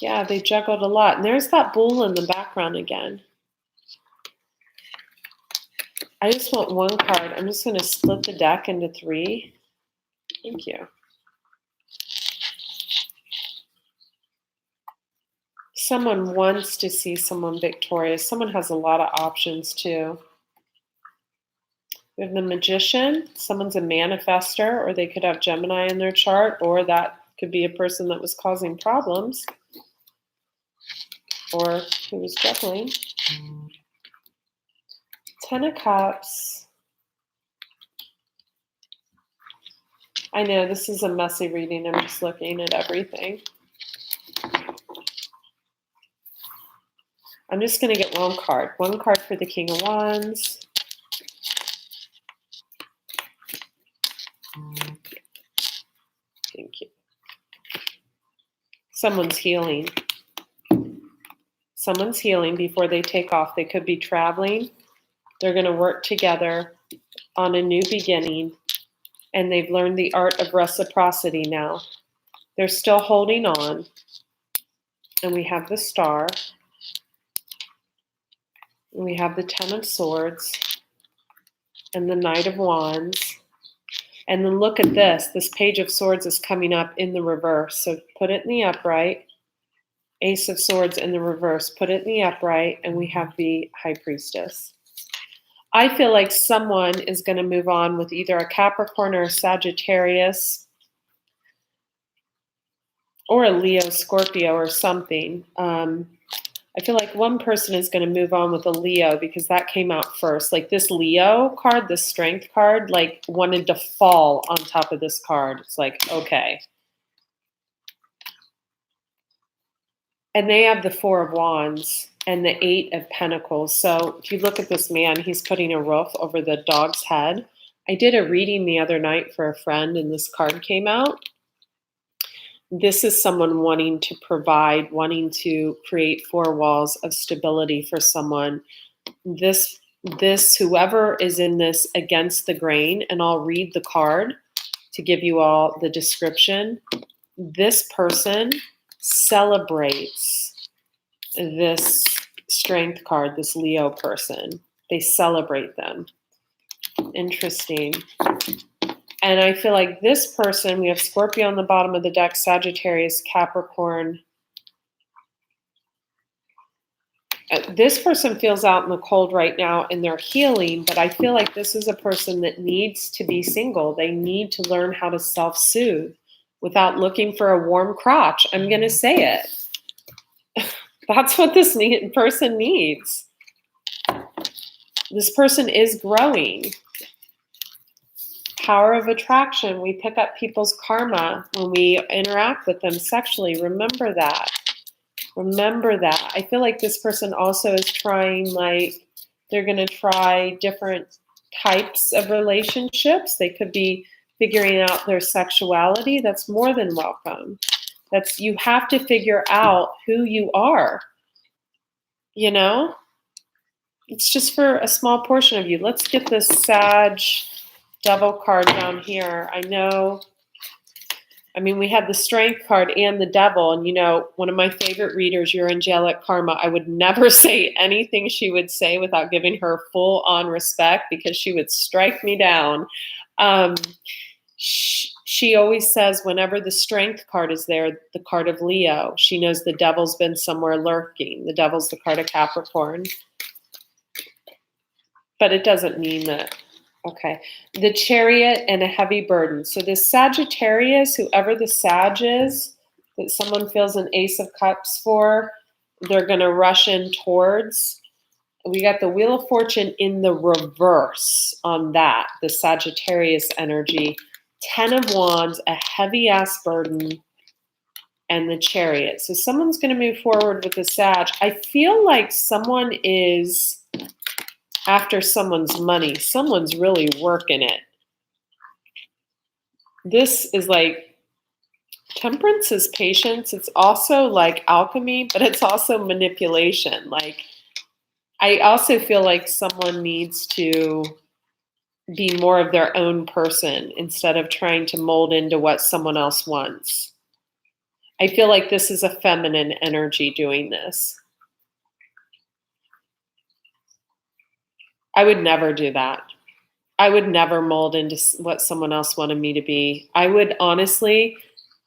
Yeah, they juggled a lot. And there's that bull in the background again. I just want one card. I'm just going to split the deck into 3. Thank you. Someone wants to see someone victorious. Someone has a lot of options too. We have the Magician. Someone's a manifester, or they could have Gemini in their chart, or that could be a person that was causing problems. Or who was juggling. 10 of Cups. I know this is a messy reading. I'm just looking at everything. I'm just going to get one card. One card for the King of Wands. Thank you. Someone's healing. Someone's healing before they take off. They could be traveling. They're going to work together on a new beginning, and they've learned the art of reciprocity now. They're still holding on, and we have the Star, and we have the 10 of Swords, and the Knight of Wands. And then look at this. This Page of Swords is coming up in the reverse, so put it in the upright. Ace of Swords in the reverse, put it in the upright, and we have the High Priestess. I feel like someone is going to move on with either a Capricorn or a Sagittarius or a Leo, Scorpio or something. I feel like one person is going to move on with a Leo because that came out first. Like this Leo card, this Strength card, like wanted to fall on top of this card. It's like, okay. And they have the 4 of Wands and the 8 of Pentacles. So if you look at this man, he's putting a roof over the dog's head. I did a reading the other night for a friend, and this card came out. This is someone wanting to provide, wanting to create 4 walls of stability for someone. This whoever is in this against the grain, and I'll read the card to give you all the description. This person celebrates this Strength card, this Leo person. They celebrate them. Interesting. And I feel like this person, we have Scorpio on the bottom of the deck, Sagittarius, Capricorn. This person feels out in the cold right now and they're healing, but I feel like this is a person that needs to be single. They need to learn how to self-soothe without looking for a warm crotch. I'm going to say it. That's what this person needs. This person is growing. power of attraction. We pick up people's karma when we interact with them sexually. Remember that. Remember that. I feel like this person also is trying, like, they're going to try different types of relationships. They could be figuring out their sexuality. That's more than welcome. You have to figure out who you are. You know? It's just for a small portion of you. Let's get this Sag Devil card down here. We had the Strength card and the Devil. And, one of my favorite readers, your angelic karma, I would never say anything she would say without giving her full on respect, because she would strike me down. She always says whenever the Strength card is there, the card of Leo, she knows the Devil's been somewhere lurking. The Devil's the card of Capricorn. But it doesn't mean that. Okay. The Chariot and a heavy burden. So this Sagittarius, whoever the Sag is, that someone feels an Ace of Cups for, they're going to rush in towards. We got the Wheel of Fortune in the reverse on that, the Sagittarius energy. 10 of Wands, a heavy-ass burden, and the Chariot. So someone's going to move forward with the Sag. I feel like someone is after someone's money. Someone's really working it. This is like, Temperance is patience. It's also like alchemy, but it's also manipulation. Like, I also feel like someone needs to be more of their own person instead of trying to mold into what someone else wants. I feel like this is a feminine energy doing this. I would never do that. I would never mold into what someone else wanted me to be. I would honestly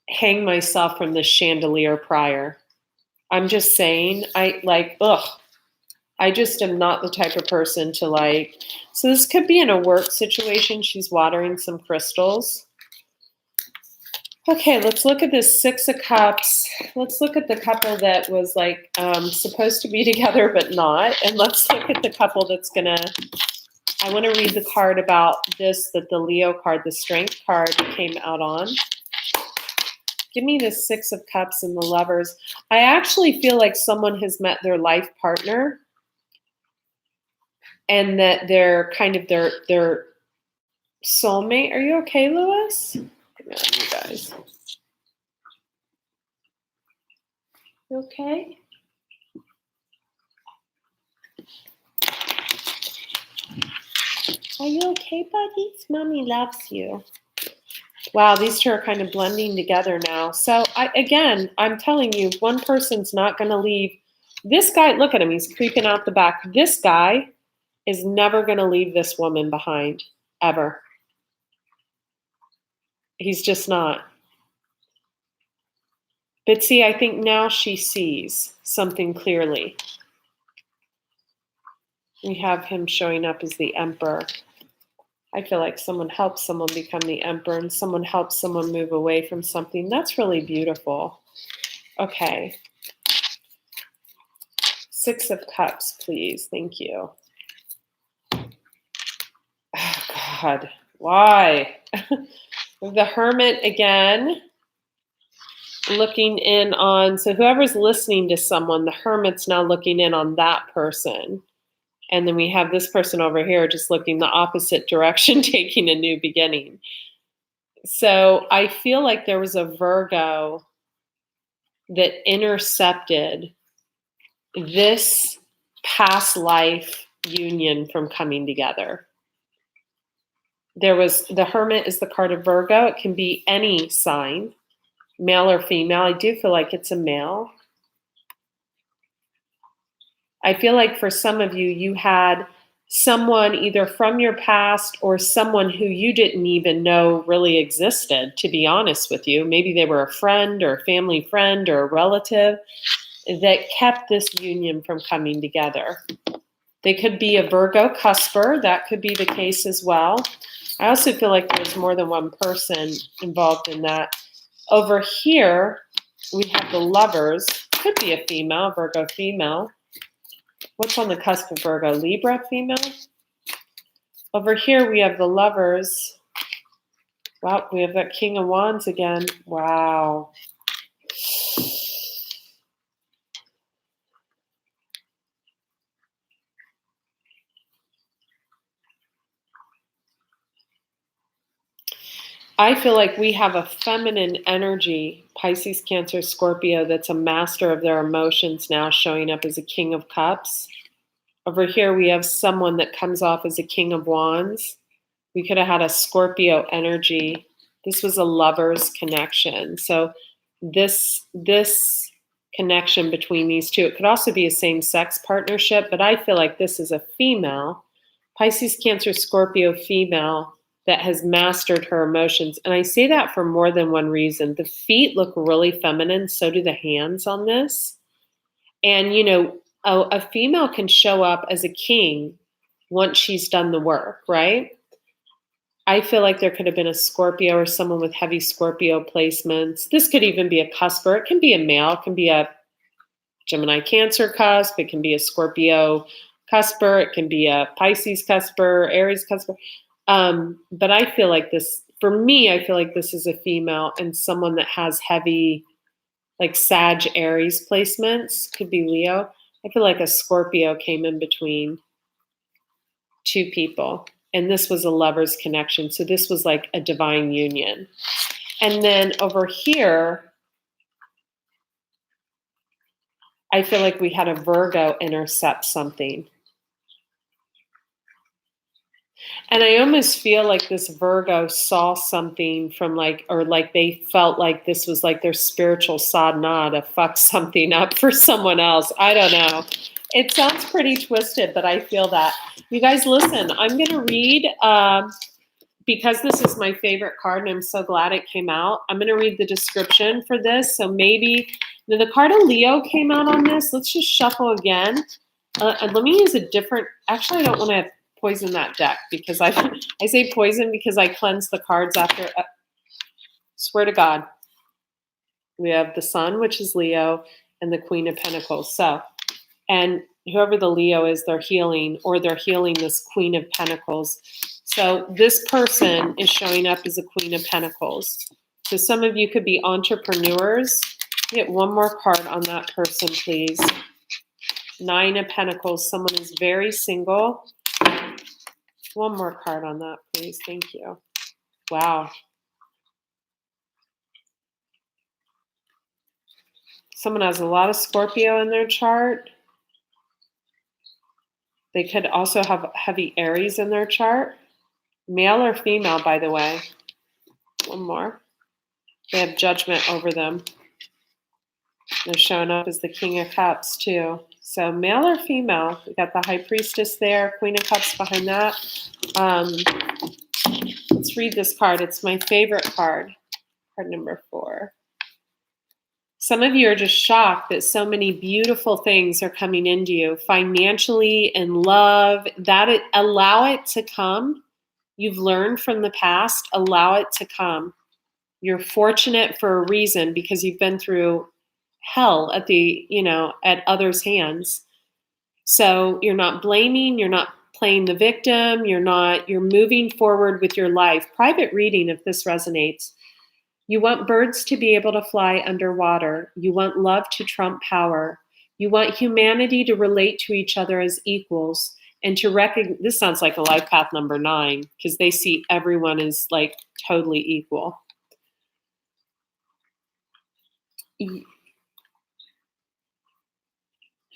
hang myself from the chandelier prior. I'm just saying, I just am not the type of person to like, so this could be in a work situation. She's watering some crystals. Okay, let's look at this Six of Cups. Let's look at the couple that was like supposed to be together but not. And let's look at the couple that's gonna, I want to read the card about this, that the Leo card, the Strength card came out on. Give me the Six of Cups and the Lovers. I actually feel like someone has met their life partner and that they're kind of their soulmate. Are you okay, Lewis? Come on, you guys. You okay? Are you okay, buddies? Mommy loves you. Wow, these two are kind of blending together now. So I'm telling you, one person's not going to leave. This guy, look at him. He's creeping out the back. This guy is never going to leave this woman behind, ever. He's just not. But see, I think now she sees something clearly. We have him showing up as the Emperor. I feel like someone helps someone become the Emperor and someone helps someone move away from something. That's really beautiful. Okay. Six of Cups, please. Thank you. Oh, God. Why? The Hermit again. Looking in on, so whoever's listening to someone, the Hermit's now looking in on that person. And then we have this person over here just looking the opposite direction, taking a new beginning. So I feel like there was a Virgo that intercepted this past life union from coming together. The Hermit is the card of Virgo. It can be any sign, male or female. I do feel like it's a male. I feel like for some of you, you had someone either from your past or someone who you didn't even know really existed, to be honest with you. Maybe they were a friend or a family friend or a relative that kept this union from coming together. They could be a Virgo cusper. That could be the case as well. I also feel like there's more than one person involved in that. Over here, we have the Lovers. Could be a female, Virgo female. What's on the cusp of Virgo? Libra female. Over here, we have the Lovers. Wow, we have that King of Wands again. Wow. I feel like we have a feminine energy, Pisces, Cancer, Scorpio, that's a master of their emotions now showing up as a King of Cups. Over here, we have someone that comes off as a King of Wands. We could have had a Scorpio energy. This was a lover's connection. So this connection between these two, it could also be a same-sex partnership, but I feel like this is a female, Pisces, Cancer, Scorpio female that has mastered her emotions. And I say that for more than one reason. The feet look really feminine, so do the hands on this. And, you know, a female can show up as a king once she's done the work, right? I feel like there could have been a Scorpio or someone with heavy Scorpio placements. This could even be a cusper. It can be a male. It can be a Gemini Cancer cusp. It can be a Scorpio cusper. It can be a Pisces cusper, Aries cusper. But I feel like this, for me, I feel like this is a female and someone that has heavy, like Sag Aries placements. Could be Leo. I feel like a Scorpio came in between two people. And this was a lover's connection. So this was like a divine union. And then over here, I feel like we had a Virgo intercept something. And I almost feel like this Virgo saw something from like, or like they felt like this was like their spiritual sadhana to fuck something up for someone else. I don't know. It sounds pretty twisted, but I feel that. You guys, listen, I'm going to read, because this is my favorite card and I'm so glad it came out. I'm going to read the description for this. So maybe the card of Leo came out on this. Let's just shuffle again. And let me use a different, actually, I don't want to poison that deck because I say poison because I cleanse the cards after. Swear to God. We have the Sun, which is Leo, and the Queen of Pentacles. So, and whoever the Leo is, they're healing, or they're healing this Queen of Pentacles. So this person is showing up as a Queen of Pentacles. So some of you could be entrepreneurs. Get one more card on that person, please. Nine of Pentacles. Someone is very single. One more card on that, please. Thank you. Wow. Someone has a lot of Scorpio in their chart. They could also have heavy Aries in their chart. Male or female, by the way. One more. They have judgment over them. They're showing up as the King of Cups, too. So male or female. We got the High Priestess there, Queen of Cups behind that. Let's read this card. It's my favorite card. Card number 4. Some of you are just shocked that so many beautiful things are coming into you, financially and love. Allow it to come. You've learned from the past. Allow it to come. You're fortunate for a reason because you've been through hell at others' hands. So you're not blaming. You're not playing the victim. You're moving forward with your life. Private reading, if this resonates. You want birds to be able to fly underwater. You want love to trump power. You want humanity to relate to each other as equals and to recognize. This sounds like a life path number 9 because they see everyone as like totally equal.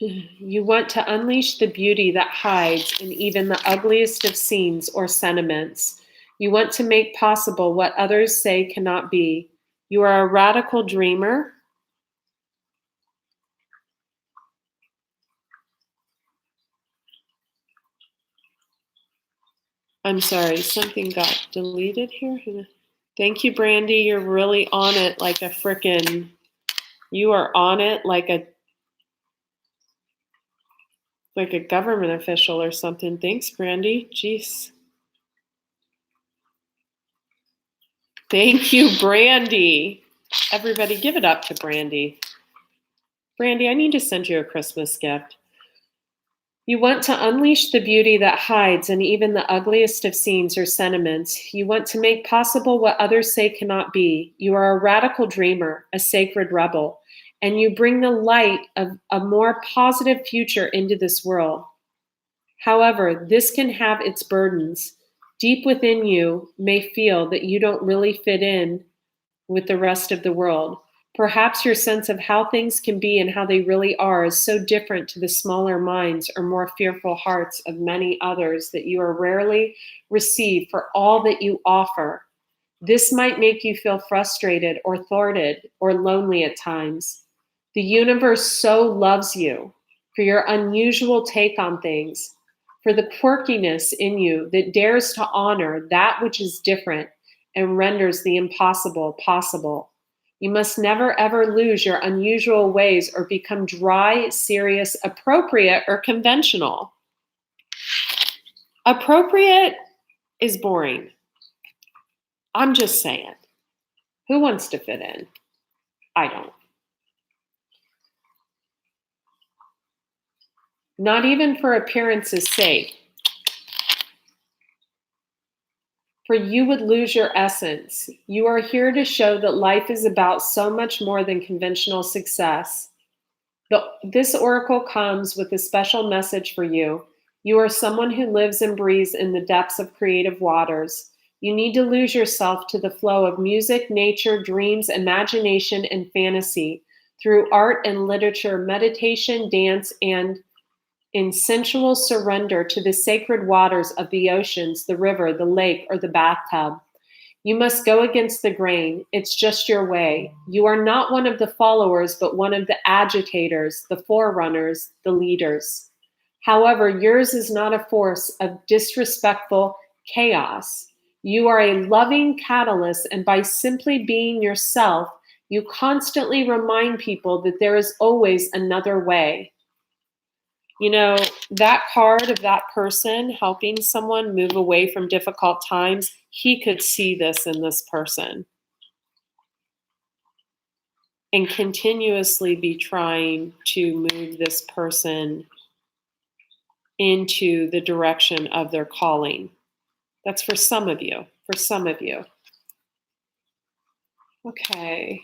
You want to unleash the beauty that hides in even the ugliest of scenes or sentiments. You want to make possible what others say cannot be. You are a radical dreamer. I'm sorry, something got deleted here. Thank you, Brandy. You're really on it like a frickin', you are on it like a government official or something. Thanks, Brandy. Jeez. Thank you, Brandy. Everybody give it up to Brandy. Brandy, I need to send you a Christmas gift. You want to unleash the beauty that hides in even the ugliest of scenes or sentiments. You want to make possible what others say cannot be. You are a radical dreamer, a sacred rebel, and you bring the light of a more positive future into this world. However, this can have its burdens. Deep within you may feel that you don't really fit in with the rest of the world. Perhaps your sense of how things can be and how they really are is so different to the smaller minds or more fearful hearts of many others that you are rarely received for all that you offer. This might make you feel frustrated or thwarted or lonely at times. The universe so loves you for your unusual take on things, for the quirkiness in you that dares to honor that which is different and renders the impossible possible. You must never ever lose your unusual ways or become dry, serious, appropriate, or conventional. Appropriate is boring. I'm just saying. Who wants to fit in? I don't. Not even for appearance's sake. For you would lose your essence. You are here to show that life is about so much more than conventional success. This oracle comes with a special message for you. You are someone who lives and breathes in the depths of creative waters. You need to lose yourself to the flow of music, nature, dreams, imagination, and fantasy through art and literature, meditation, dance, and in sensual surrender to the sacred waters of the oceans, the river, the lake, or the bathtub. You must go against the grain. It's just your way. You are not one of the followers, but one of the agitators, the forerunners, the leaders. However, yours is not a force of disrespectful chaos. You are a loving catalyst, and by simply being yourself, you constantly remind people that there is always another way. You know, that card of that person helping someone move away from difficult times, he could see this in this person and continuously be trying to move this person into the direction of their calling. That's for some of you. For some of you. Okay.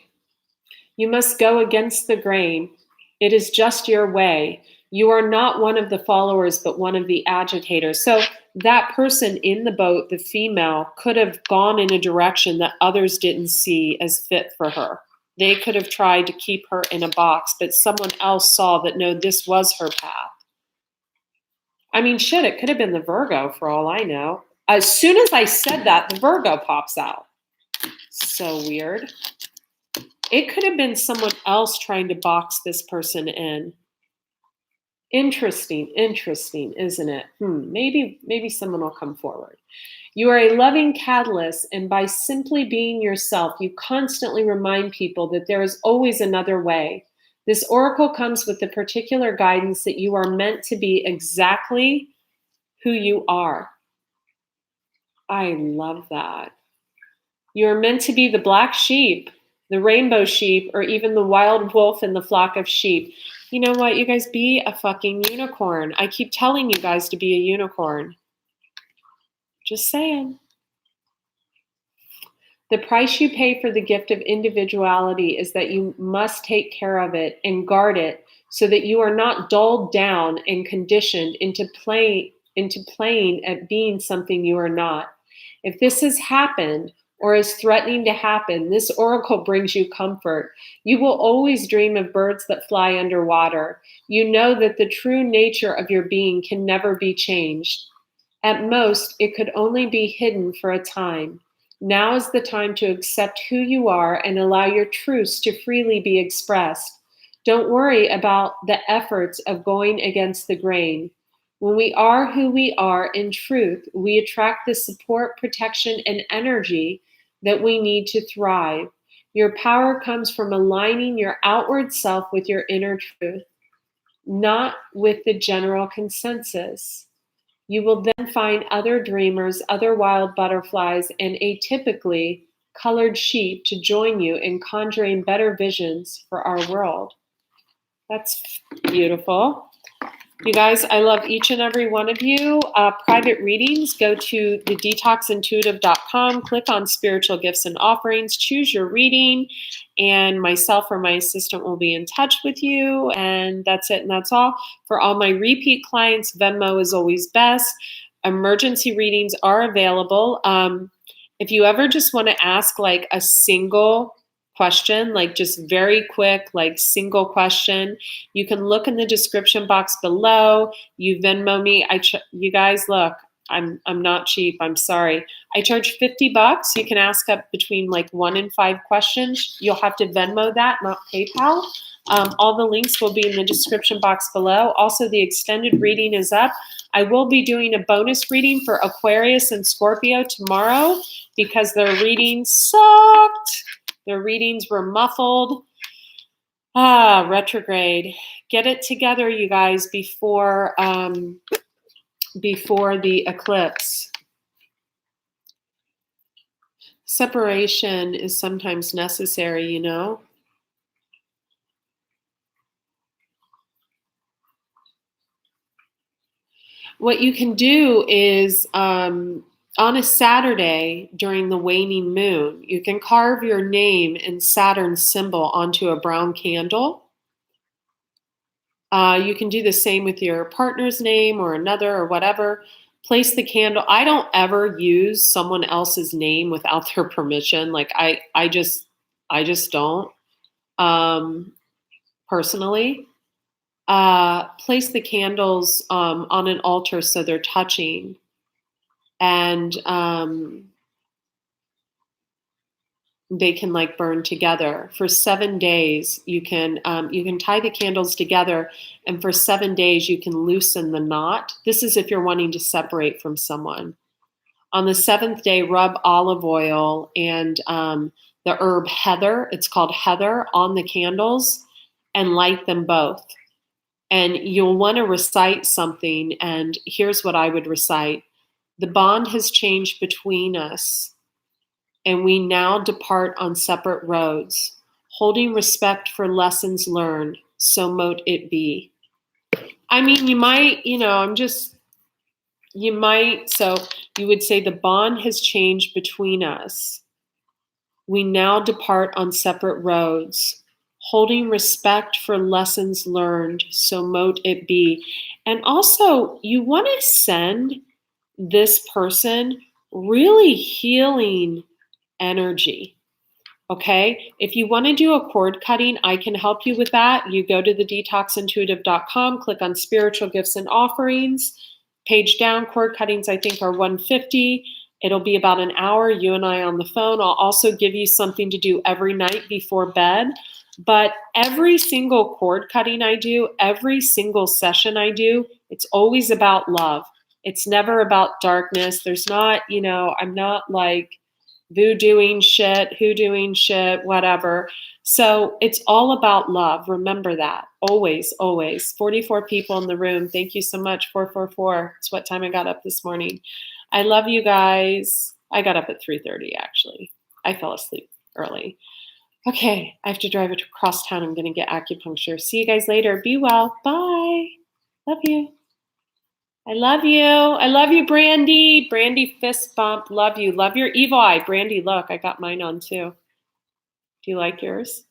You must go against the grain. It is just your way. You are not one of the followers, but one of the agitators. So that person in the boat, the female, could have gone in a direction that others didn't see as fit for her. They could have tried to keep her in a box, but someone else saw that, no, this was her path. I mean, shit, it could have been the Virgo for all I know. As soon as I said that, the Virgo pops out. So weird. It could have been someone else trying to box this person in. Interesting, isn't it? Maybe someone will come forward. You are a loving catalyst, and by simply being yourself, you constantly remind people that there is always another way. This oracle comes with the particular guidance that you are meant to be exactly who you are. I love that. You are meant to be the black sheep, the rainbow sheep, or even the wild wolf in the flock of sheep. You know what, you guys, be a fucking unicorn. I keep telling you guys to be a unicorn. Just saying. The price you pay for the gift of individuality is that you must take care of it and guard it so that you are not dulled down and conditioned into playing at being something you are not. If this has happened or is threatening to happen, this oracle brings you comfort. You will always dream of birds that fly underwater. You know that the true nature of your being can never be changed. At most, it could only be hidden for a time. Now is the time to accept who you are and allow your truths to freely be expressed. Don't worry about the efforts of going against the grain. When we are who we are in truth, we attract the support, protection, and energy that we need to thrive. Your power comes from aligning your outward self with your inner truth, not with the general consensus. You will then find other dreamers, other wild butterflies, and atypically colored sheep to join you in conjuring better visions for our world. That's beautiful. You guys, I love each and every one of you. Private readings, go to thedetoxintuitive.com, click on spiritual gifts and offerings, choose your reading, and myself or my assistant will be in touch with you. And that's it, and that's all. For all my repeat clients, Venmo is always best. Emergency readings are available. If you ever just want to ask like a single question, like just very quick, like single question, you can look in the description box below. You Venmo me. You guys, look, I'm not cheap. I'm sorry. I charge $50. You can ask up between like 1 and 5 questions. You'll have to Venmo that, not PayPal. All the links will be in the description box below. Also, the extended reading is up. I will be doing a bonus reading for Aquarius and Scorpio tomorrow because their readings sucked. Their readings were muffled. Retrograde. Get it together, you guys, before the eclipse. Separation is sometimes necessary, you know. What you can do is on a Saturday during the waning moon, you can carve your name and Saturn symbol onto a brown candle. You can do the same with your partner's name or another or whatever. Place the candle. I don't ever use someone else's name without their permission. Like I just don't personally. Place the candles on an altar so they're touching, and they can like burn together for 7 days. You can tie the candles together, and for 7 days you can loosen the knot. This is if you're wanting to separate from someone. On the 7th day, rub olive oil and the herb heather, it's called heather, on the candles and light them both. And you'll want to recite something, and here's what I would recite. The bond has changed between us, and we now depart on separate roads, holding respect for lessons learned, so mote it be. I mean, you might, so you would say the bond has changed between us. We now depart on separate roads, holding respect for lessons learned, so mote it be. And also, you want to send this person really healing energy. Okay. If you want to do a cord cutting, I can help you with that. You go to thedetoxintuitive.com, click on spiritual gifts and offerings, page down, cord cuttings, I think are $150. It'll be about an hour, you and I on the phone. I'll also give you something to do every night before bed. But every single cord cutting I do, every single session I do, it's always about love. It's never about darkness. There's not, I'm not like voodooing shit, hoodooing shit, whatever. So it's all about love. Remember that. Always, always. 44 people in the room. Thank you so much. 444. It's what time I got up this morning. I love you guys. I got up at 3:30 actually. I fell asleep early. Okay, I have to drive across town. I'm going to get acupuncture. See you guys later. Be well. Bye. Love you. I love you. I love you, Brandy. Brandy fist bump. Love you. Love your evil eye. Brandy, look, I got mine on too. Do you like yours?